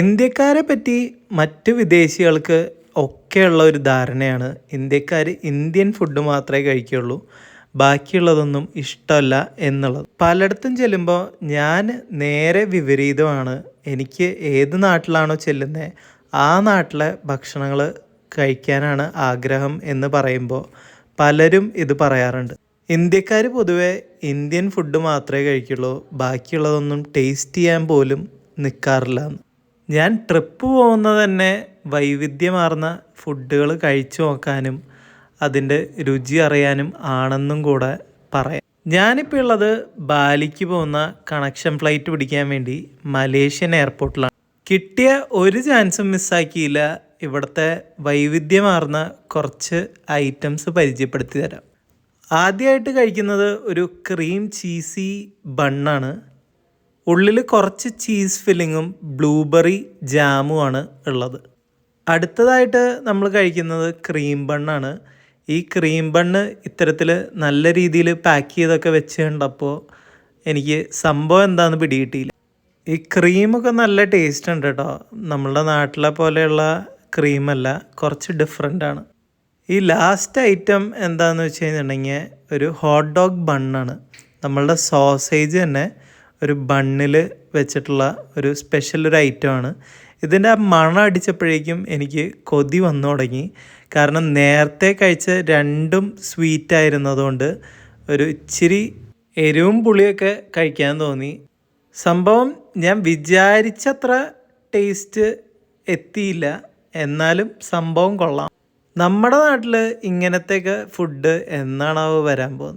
ഇന്ത്യക്കാരെ പറ്റി മറ്റ് വിദേശികൾക്ക് ഒക്കെയുള്ള ഒരു ധാരണയാണ് ഇന്ത്യക്കാർ ഇന്ത്യൻ ഫുഡ് മാത്രമേ കഴിക്കുകയുള്ളൂ, ബാക്കിയുള്ളതൊന്നും ഇഷ്ടമല്ല എന്നുള്ളത്. പലയിടത്തും ചെല്ലുമ്പോൾ ഞാൻ നേരെ വിപരീതമാണ്. എനിക്ക് ഏത് നാട്ടിലാണോ ചെല്ലുന്നത് ആ നാട്ടിലെ ഭക്ഷണങ്ങൾ കഴിക്കാനാണ് ആഗ്രഹം എന്ന് പറയുമ്പോൾ പലരും ഇത് പറയാറുണ്ട്. ഇന്ത്യക്കാർ പൊതുവെ ഇന്ത്യൻ ഫുഡ് മാത്രമേ കഴിക്കുള്ളൂ, ബാക്കിയുള്ളതൊന്നും ടേസ്റ്റ് ചെയ്യാൻ പോലും നിൽക്കാറില്ല. ഞാൻ ട്രിപ്പ് പോകുന്നത് തന്നെ വൈവിധ്യമാർന്ന ഫുഡുകൾ കഴിച്ചു നോക്കാനും അതിൻ്റെ രുചി അറിയാനും ആണെന്നും കൂടെ പറയാം. ഞാനിപ്പോൾ ഉള്ളത് ബാലിക്ക് പോകുന്ന കണക്ഷൻ ഫ്ലൈറ്റ് പിടിക്കാൻ വേണ്ടി മലേഷ്യൻ എയർപോർട്ടിലാണ്. കിട്ടിയ ഒരു ചാൻസും മിസ്സാക്കിയില്ല. ഇവിടുത്തെ വൈവിധ്യമാർന്ന കുറച്ച് ഐറ്റംസ് പരിചയപ്പെടുത്തി തരാം. ആദ്യമായിട്ട് കഴിക്കുന്നത് ഒരു ക്രീം ചീസി ബണ്ണാണ്. ഉള്ളിൽ കുറച്ച് ചീസ് ഫില്ലിങ്ങും ബ്ലൂബെറി ജാമുമാണ് ഉള്ളത്. അടുത്തതായിട്ട് നമ്മൾ കഴിക്കുന്നത് ക്രീം ബണ്ണാണ്. ഈ ക്രീം ബണ്ണ് ഇത്തരത്തിൽ നല്ല രീതിയിൽ പാക്ക് ചെയ്തൊക്കെ വെച്ച് കണ്ടപ്പോൾ എനിക്ക് സംഭവം എന്താണെന്ന് പിടികിട്ടിയില്ല. ഈ ക്രീമൊക്കെ നല്ല ടേസ്റ്റ് ഉണ്ട് കേട്ടോ. നമ്മളുടെ നാട്ടിലെ പോലെയുള്ള ക്രീമല്ല, കുറച്ച് ഡിഫറെൻ്റാണ്. ഈ ലാസ്റ്റ് ഐറ്റം എന്താണെന്ന് വെച്ച് കഴിഞ്ഞിട്ടുണ്ടെങ്കിൽ ഒരു ഹോട്ട് ഡോഗ് ബണ്ണാണ്. നമ്മളുടെ സോസേജ് തന്നെ ഒരു ബണ്ണിൽ വെച്ചിട്ടുള്ള ഒരു സ്പെഷ്യൽ ഒരു ഐറ്റമാണ്. ഇതിൻ്റെ ആ മണം അടിച്ചപ്പോഴേക്കും എനിക്ക് കൊതി വന്നു തുടങ്ങി. കാരണം നേരത്തെ കഴിച്ച രണ്ടും സ്വീറ്റായിരുന്നതുകൊണ്ട് ഒരു ഇച്ചിരി എരിവും പുളിയൊക്കെ കഴിക്കാൻ തോന്നി. സംഭവം ഞാൻ വിചാരിച്ചത്ര ടേസ്റ്റ് എത്തിയില്ല, എന്നാലും സംഭവം കൊള്ളാം. നമ്മുടെ നാട്ടിൽ ഇങ്ങനത്തെയൊക്കെ ഫുഡ് എന്നാണാവോ വരാൻ പോകുന്നത്?